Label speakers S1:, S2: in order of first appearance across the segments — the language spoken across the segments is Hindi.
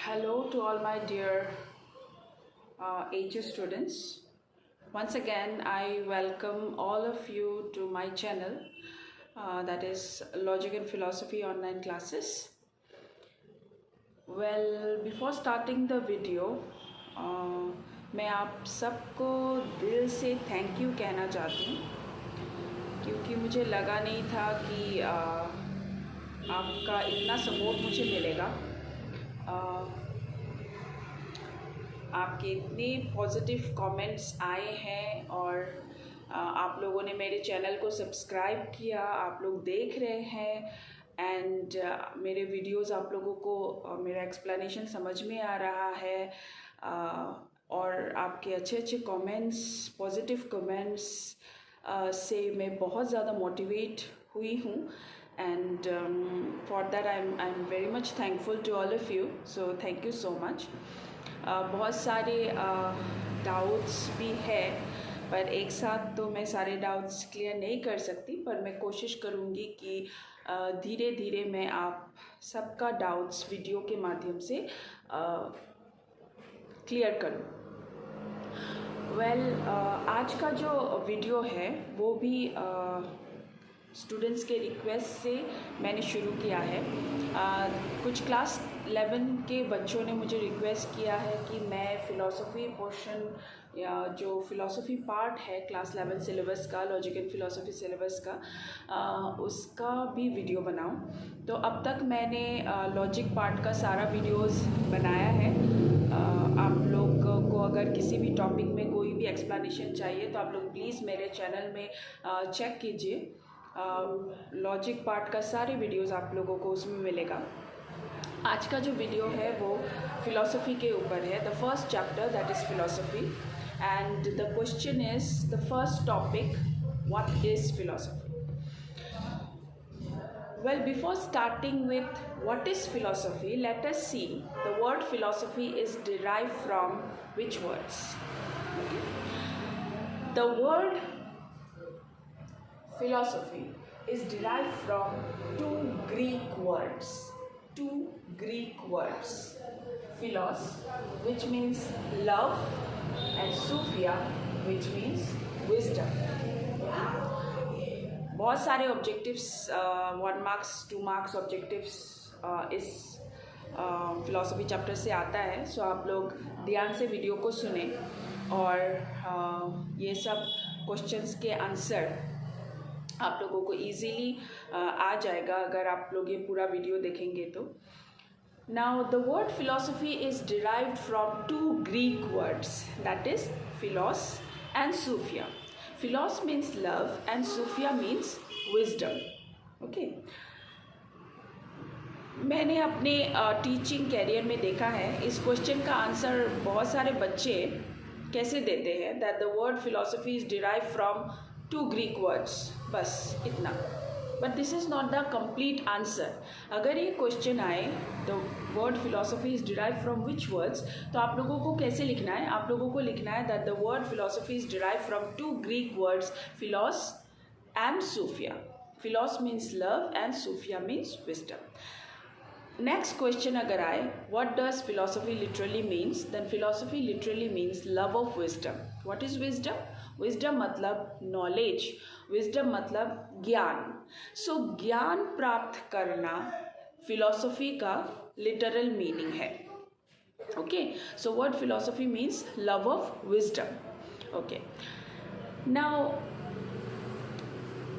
S1: Hello to all my dear HS students. Once again, I welcome all of you to my channel, that is Logic and Philosophy online classes. Well, before starting the video, मैं आप सबको दिल से थैंक यू कहना चाहती हूँ, क्योंकि मुझे लगा नहीं था कि आपका इतना सपोर्ट मुझे मिलेगा। आपके इतने पॉजिटिव कमेंट्स आए हैं और आप लोगों ने मेरे चैनल को सब्सक्राइब किया, आप लोग देख रहे हैं एंड मेरे वीडियोस आप लोगों को मेरा एक्सप्लेनेशन समझ में आ रहा है और आपके अच्छे अच्छे कमेंट्स, पॉजिटिव कमेंट्स से मैं बहुत ज़्यादा मोटिवेट हुई हूँ and for that I'm very much thankful to all of you, so thank you so much. बहुत सारे डाउट्स भी है, पर एक साथ तो मैं सारे डाउट्स क्लियर नहीं कर सकती, पर मैं कोशिश करूँगी कि धीरे धीरे मैं आप सबका डाउट्स वीडियो के माध्यम से क्लियर करूँ। आज का जो वीडियो है वो भी स्टूडेंट्स के रिक्वेस्ट से मैंने शुरू किया है। कुछ क्लास 11 के बच्चों ने मुझे रिक्वेस्ट किया है कि मैं फ़िलॉसफी पोर्शन या जो फ़िलॉसफी पार्ट है क्लास 11 सिलेबस का, लॉजिक एंड फ़िलॉसफी सिलेबस का, उसका भी वीडियो बनाऊं। तो अब तक मैंने लॉजिक पार्ट का सारा वीडियोस बनाया है। आप लोग को अगर किसी भी टॉपिक में कोई भी एक्सप्लेनेशन चाहिए तो आप लोग प्लीज़ मेरे चैनल में चेक कीजिए। लॉजिक पार्ट का सारे वीडियोस आप लोगों को उसमें मिलेगा। आज का जो वीडियो है वो फ़िलॉसफी के ऊपर है। The first chapter that is philosophy and the question is the first topic, what is philosophy. Well, before starting with what is philosophy, let us see the word philosophy is derived from which words. Okay. The word philosophy is derived from two Greek words. Philos, which means love, and Sophia, which means wisdom. बहुत सारे ऑब्जेक्टिव्स 1 मार्क्स 2 मार्क्स ऑब्जेक्टिव्स इस फिलॉसफी चैप्टर से आता है। सो आप लोग ध्यान से वीडियो को सुने और ये सब क्वेश्चंस के आंसर आप लोगों को इजीली आ जाएगा अगर आप लोग ये पूरा वीडियो देखेंगे तो। Now the word philosophy is derived from 2 Greek words, that is philos and sophia. Philos means love and Sophia means wisdom. Okay. मैंने अपने टीचिंग कैरियर में देखा है इस क्वेश्चन का आंसर बहुत सारे बच्चे कैसे देते हैं, that the word philosophy is derive from 2 Greek words, बस इतना। But this is not the complete answer. अगर ये क्वेश्चन आए the word philosophy is derive from which words, तो आप लोगों को कैसे लिखना है? आप लोगों को लिखना है that the word philosophy is derive from 2 Greek words, philos and sophia. Philos means love and sophia means wisdom. Next question अगर आए what does philosophy literally means, then philosophy literally means love of wisdom. What is wisdom? Wisdom मतलब नॉलेज, विजडम मतलब ज्ञान. सो ज्ञान प्राप्त करना फिलॉसफी का लिटरल मीनिंग है. Okay, so word philosophy means love of wisdom. Okay, now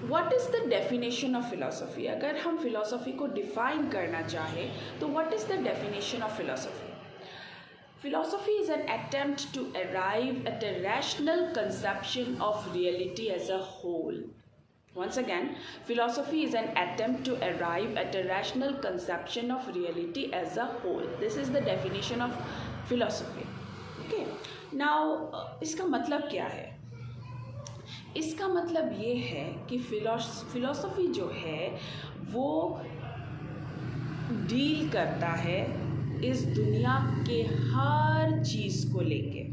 S1: what is the definition of philosophy? अगर हम फिलॉसफी को डिफाइन करना चाहें तो what is the definition of philosophy? Philosophy is an attempt to arrive at a rational conception of reality as a whole. Once again, philosophy is an attempt to arrive at a rational conception of reality as a whole. This is the definition of philosophy. Okay. Now, इसका मतलब क्या है? इसका मतलब ये है कि फिलॉसफी जो है वो डील करता है इस दुनिया के हर चीज़ को लेके.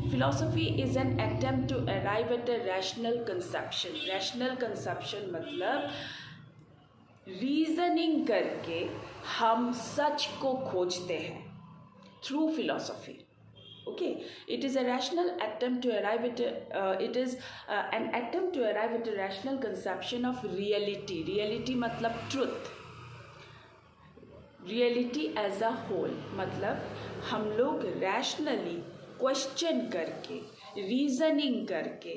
S1: Philosophy is an attempt to arrive at a rational conception. Rational conception मतलब रीजनिंग करके हम सच को खोजते हैं through philosophy. Okay, it is a rational attempt to arrive at an attempt to arrive at a rational conception of reality. Reality मतलब truth. Reality as a whole मतलब हम लोग rationally क्वेश्चन करके, रीजनिंग करके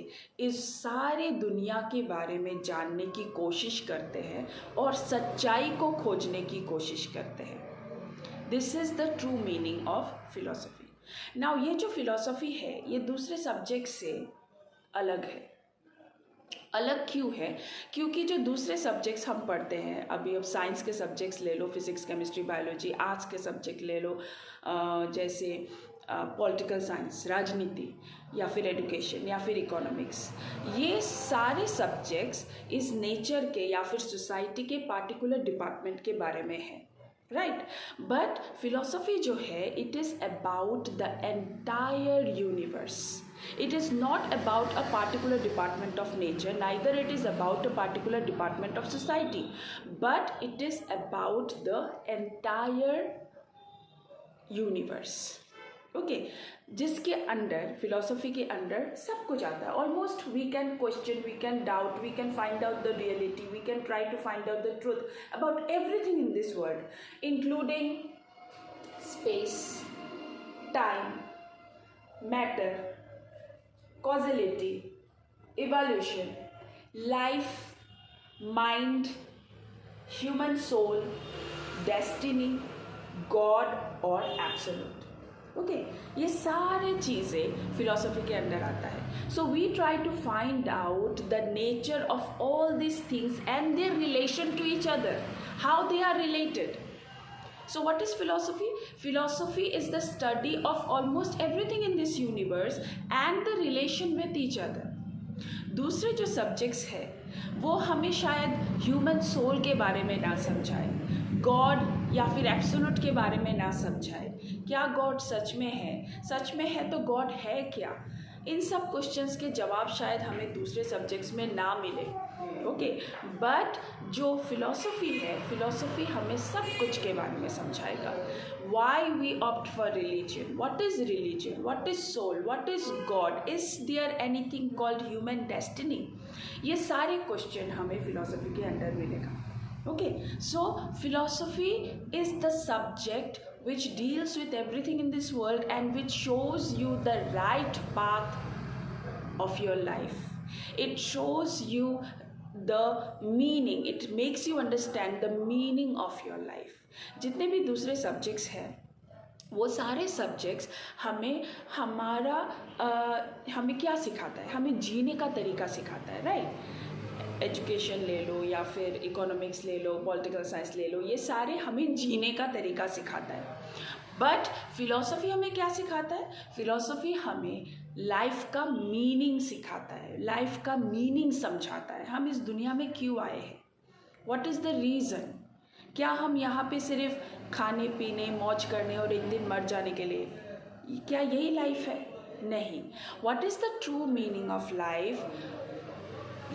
S1: इस सारे दुनिया के बारे में जानने की कोशिश करते हैं और सच्चाई को खोजने की कोशिश करते हैं. This is the true meaning of philosophy. Now ये जो फिलॉसफी है ये दूसरे सब्जेक्ट से अलग है. अलग क्यों है? क्योंकि जो दूसरे सब्जेक्ट्स हम पढ़ते हैं, अभी अब साइंस के सब्जेक्ट्स ले लो, फिजिक्स, केमिस्ट्री, बायोलॉजी, आर्ट्स के सब्जेक्ट ले लो, जैसे पॉलिटिकल साइंस, राजनीति, या फिर एजुकेशन, या फिर इकोनॉमिक्स, ये सारे सब्जेक्ट्स इस नेचर के या फिर सोसाइटी के पार्टिकुलर डिपार्टमेंट के बारे में है, राइट. बट फिलॉसफी जो है, it is about the entire universe. It is not about a particular department of nature, neither it is about a particular department of society, but it is about the entire universe. Okay, जिसके अंडर, फिलॉसफी के अंडर सब कुछ आता है. Almost we can question, we can doubt, we can find out the reality, we can try to find out the truth about everything in this world, including space, time, matter, causality, evolution, life, mind, human soul, destiny, God और absolute. Okay, ये सारे चीज़ें फिलॉसफी के अंदर आता है. So we try to find out the nature of all these things and their relation to each other, how they are related. So what is philosophy? Philosophy is the study of almost everything in this universe and the relation with each other. दूसरे जो सब्जेक्ट्स है वो हमें शायद ह्यूमन सोल के बारे में ना समझाए, गॉड या फिर एब्सोल्यूट के बारे में ना समझाए. क्या गॉड सच में है? सच में है तो गॉड है क्या? इन सब क्वेश्चंस के जवाब शायद हमें दूसरे सब्जेक्ट्स में ना मिले. ओके, बट जो फिलॉसफी है, फिलॉसफी हमें सब कुछ के बारे में समझाएगा. Why we opt for religion, what is religion, what is soul, what is God, is there anything called human destiny, ये सारे क्वेश्चन हमें फिलॉसफी के अंडर मिलेगा. Okay, so philosophy is the subject which deals with everything in this world and which shows you the right path of your life. It shows you the meaning, it makes you understand the meaning of your life. जितने भी दूसरे सब्जेक्ट्स हैं वो सारे सब्जेक्ट्स हमें हमें क्या सिखाता है? हमें जीने का तरीका सिखाता है, राइट. एजुकेशन ले लो या फिर इकोनॉमिक्स ले लो, पॉलिटिकल साइंस ले लो, ये सारे हमें जीने का तरीका सिखाता है. बट फिलॉसफी हमें क्या सिखाता है? फिलॉसफी हमें लाइफ का मीनिंग सिखाता है, लाइफ का मीनिंग समझाता है. हम इस दुनिया में क्यों आए हैं? What is the reason? क्या हम यहाँ पे सिर्फ खाने पीने, मौज करने और एक दिन मर जाने के लिए? क्या यही लाइफ है? नहीं. What is the true meaning of life,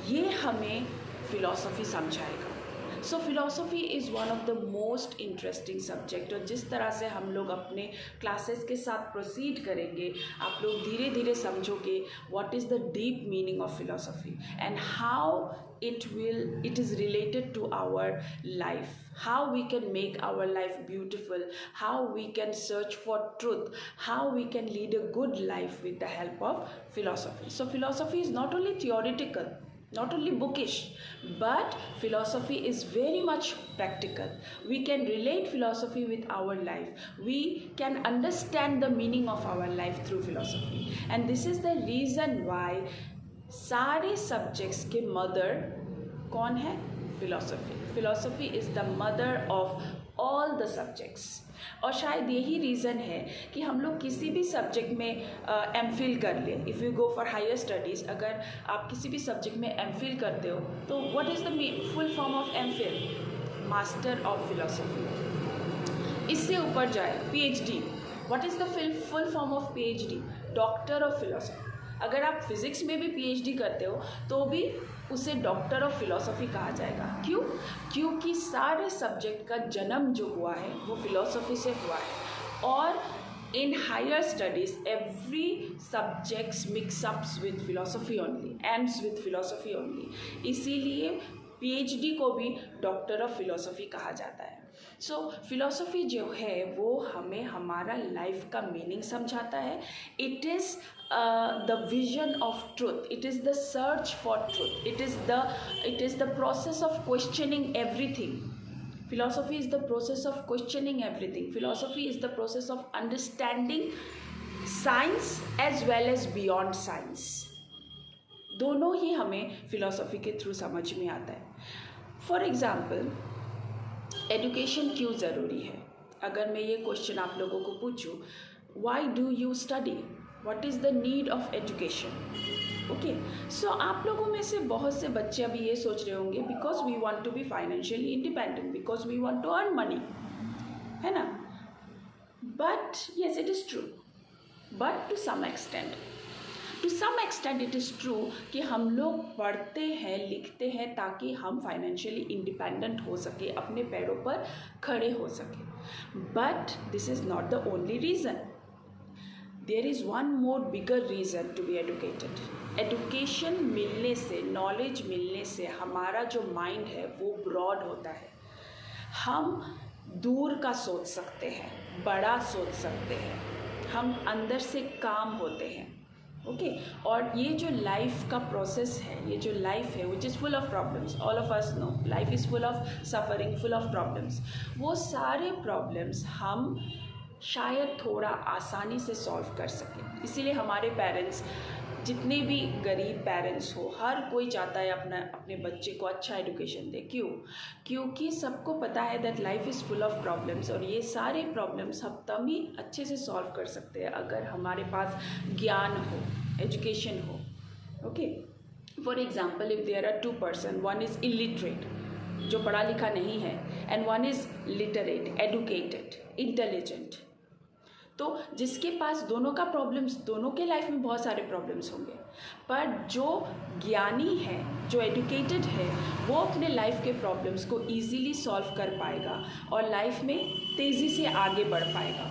S1: ये हमें फिलॉसफी समझाएगा. So philosophy is one of the most interesting subject. और जिस तरह से हम लोग अपने क्लासेस के साथ प्रोसीड करेंगे, आप लोग धीरे धीरे समझोगे what is the deep meaning of philosophy and how it is related to our life, how we can make our life beautiful, how we can search for truth, how we can lead a good life with the help of philosophy. So philosophy is not only theoretical, not only bookish, but philosophy is very much practical. We can relate philosophy with our life. We can understand the meaning of our life through philosophy. And this is the reason why सारे सब्जेक्ट्स के मदर कौन है? Philosophy. Philosophy is the mother of all the subjects. और शायद यही रीज़न है कि हम लोग किसी भी सब्जेक्ट में एमफिल कर लें. If you go for higher studies, अगर आप किसी भी सब्जेक्ट में एमफिल करते हो तो what is the full form of MPhil? Master of philosophy. इससे ऊपर जाए PhD. What is the full form of PhD? Doctor of philosophy. अगर आप फिज़िक्स में भी पीएचडी करते हो तो भी उसे डॉक्टर ऑफ फिलॉसफी कहा जाएगा. क्यों? क्योंकि सारे सब्जेक्ट का जन्म जो हुआ है वो फिलॉसफी से हुआ है। और in higher studies every subjects mix ups with philosophy only, ends with philosophy only, इसीलिए PhD को भी डॉक्टर ऑफ फिलोसफी कहा जाता है। सो फिलोसफी जो है वो हमें हमारा लाइफ का मीनिंग समझाता है। It is the vision of truth, it is the search for truth, it is the process of questioning everything. Philosophy is the process of questioning everything. Philosophy is the process of understanding science as well as beyond science. दोनों ही हमें फिलॉसफी के थ्रू समझ में आता है। फॉर एग्ज़ाम्पल, एजुकेशन क्यों ज़रूरी है? अगर मैं ये क्वेश्चन आप लोगों को पूछूं, why do you study, what is the need of education? Okay, so आप लोगों में से बहुत से बच्चे अभी ये सोच रहे होंगे because we want to be financially independent, because we want to earn money, है ना? But yes, it is true, but to some extent it is true कि हम लोग पढ़ते हैं, लिखते हैं ताकि हम फाइनेंशियली इंडिपेंडेंट हो सके, अपने पैरों पर खड़े हो सके। But this is not the only reason. There is one more bigger reason to be educated. Education मिलने से, नॉलेज मिलने से हमारा जो माइंड है वो ब्रॉड होता है। हम दूर का सोच सकते हैं, बड़ा सोच सकते हैं, हम अंदर से काम होते हैं। ओके, और ये जो लाइफ का प्रोसेस है, ये जो लाइफ है which is full of problems, all of us know life is full of suffering, full of problems. वो सारे प्रॉब्लम्स हम शायद थोड़ा आसानी से सॉल्व कर सकें। इसीलिए हमारे पेरेंट्स, जितने भी गरीब पेरेंट्स हो, हर कोई चाहता है अपने बच्चे को अच्छा एजुकेशन दे। क्यों? क्योंकि सबको पता है that life is full of problems, और ये सारे प्रॉब्लम्स हम तभी अच्छे से सॉल्व कर सकते हैं अगर हमारे पास ज्ञान हो, एजुकेशन हो। Okay, for example, if there are two person, one is illiterate, जो पढ़ा लिखा नहीं है, and one is literate, educated, intelligent, तो जिसके पास दोनों का प्रॉब्लम्स, दोनों के लाइफ में बहुत सारे प्रॉब्लम्स होंगे, पर जो ज्ञानी है, जो एडुकेटेड है, वो अपने लाइफ के प्रॉब्लम्स को ईजीली सॉल्व कर पाएगा और लाइफ में तेज़ी से आगे बढ़ पाएगा।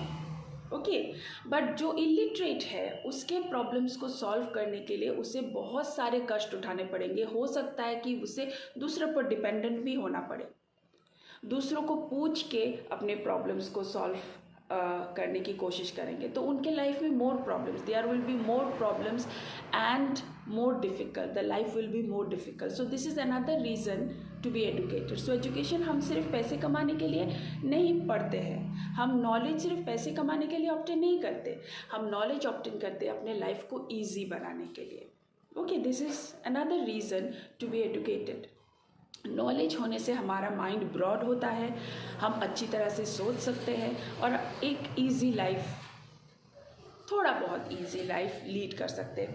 S1: ओके, बट जो इलिटरेट है उसके प्रॉब्लम्स को सॉल्व करने के लिए उसे बहुत सारे कष्ट उठाने पड़ेंगे। हो सकता है कि उसे दूसरों पर डिपेंडेंट भी होना पड़े, दूसरों को पूछ के अपने प्रॉब्लम्स को सॉल्व करने की कोशिश करेंगे, तो उनके लाइफ में more problems, there will be more problems and more difficult, the life will be more difficult. So this is another reason to be educated. So education हम सिर्फ पैसे कमाने के लिए नहीं पढ़ते हैं, हम नॉलेज सिर्फ पैसे कमाने के लिए ऑब्टेन नहीं करते, हम नॉलेज ऑब्टेन करते हैं अपने लाइफ को ईजी बनाने के लिए। Okay, this is another reason to be educated. Knowledge होने से हमारा माइंड ब्रॉड होता है, हम अच्छी तरह से सोच सकते हैं और एक इजी लाइफ, थोड़ा बहुत इजी लाइफ लीड कर सकते हैं,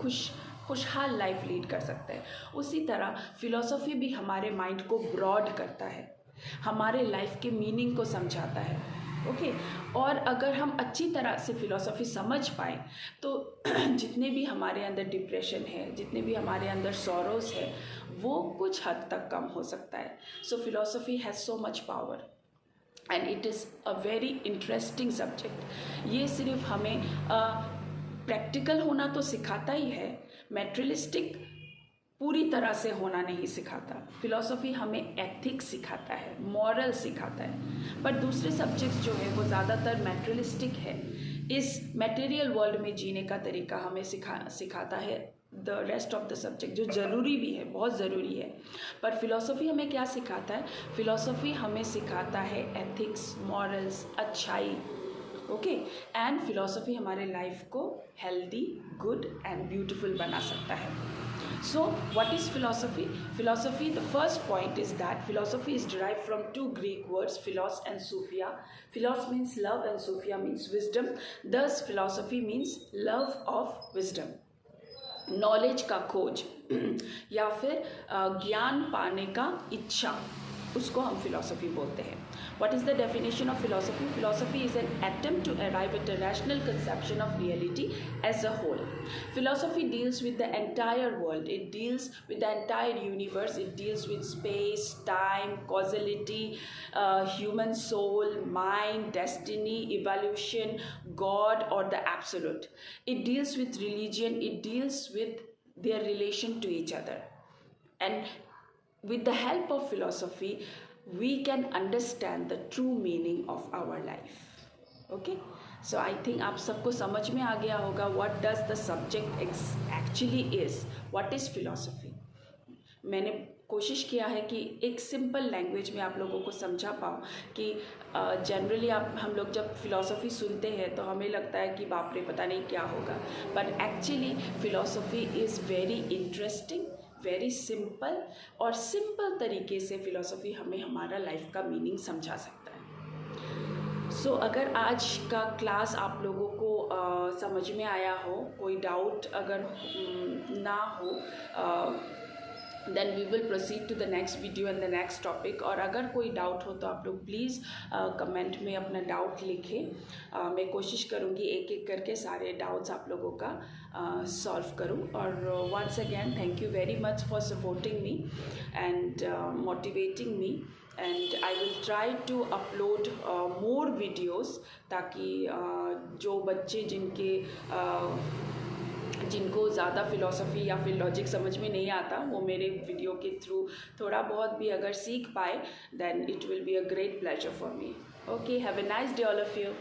S1: खुशहाल लाइफ लीड कर सकते हैं। उसी तरह फिलॉसफी भी हमारे माइंड को ब्रॉड करता है, हमारे लाइफ के मीनिंग को समझाता है। ओके, और अगर हम अच्छी तरह से फिलॉसफी समझ पाएँ तो जितने भी हमारे अंदर डिप्रेशन है, जितने भी हमारे अंदर सॉरोज है, वो कुछ हद तक कम हो सकता है। So philosophy has so much power and it is a very interesting subject. ये सिर्फ हमें प्रैक्टिकल होना तो सिखाता ही है, मैटेरियलिस्टिक पूरी तरह से होना नहीं सिखाता। फिलॉसफी हमें एथिक्स सिखाता है, मॉरल सिखाता है, पर दूसरे सब्जेक्ट्स जो है वो ज़्यादातर मैटेरियलिस्टिक है, इस मटेरियल वर्ल्ड में जीने का तरीका हमें सिखाता है the rest of the subject, जो ज़रूरी भी है, बहुत ज़रूरी है। पर फिलॉसफी हमें क्या सिखाता है? फिलॉसफी हमें सिखाता है एथिक्स, मॉरल्स, अच्छाई। ओके, एंड फिलॉसफी हमारे लाइफ को हेल्दी, गुड एंड ब्यूटिफुल बना सकता है। So, what is philosophy? Philosophy, the first point is that philosophy is derived from two Greek words, philos and sophia. Philos means love and sophia means wisdom. Thus, philosophy means love of wisdom. Knowledge का खोज या फिर ज्ञान पाने का इच्छा, उसको हम फिलॉसफी बोलते हैं. What is the definition of philosophy? Philosophy is an attempt to arrive at a rational conception of reality as a whole. Philosophy deals with the entire world. It deals with the entire universe. It deals with space, time, causality, human soul, mind, destiny, evolution, God, or the absolute. It deals with religion. It deals with their relation to each other. And with the help of philosophy, we can understand the true meaning of our life. Okay, so I think आप सबको समझ में आ गया होगा what does the subject actually is, what is philosophy. मैंने कोशिश किया है कि एक सिंपल लैंग्वेज में आप लोगों को समझा पाऊँ कि जनरली हम लोग जब फिलॉसफी सुनते हैं तो हमें लगता है कि बाप रे पता नहीं क्या होगा, but actually philosophy is very interesting, very simple, और सिंपल तरीके से फिलॉसफी हमें हमारा लाइफ का मीनिंग समझा सकता है. सो अगर आज का क्लास आप लोगों को समझ में आया हो, कोई डाउट अगर ना हो, then we will proceed to the next video and the next topic. और अगर कोई डाउट हो तो आप लोग प्लीज़ कमेंट में अपना डाउट लिखें. मैं कोशिश करूँगी एक एक करके सारे डाउट्स आप लोगों का सॉल्व करूँ. और once again thank you very much for supporting me and motivating me, and I will try to upload more videos, ताकि जो बच्चे जिनको ज़्यादा फ़िलॉसफी या फिर लॉजिक समझ में नहीं आता, वो मेरे वीडियो के थ्रू थोड़ा बहुत भी अगर सीख पाए, then it will be a great pleasure for me. Okay, have a nice day all of you.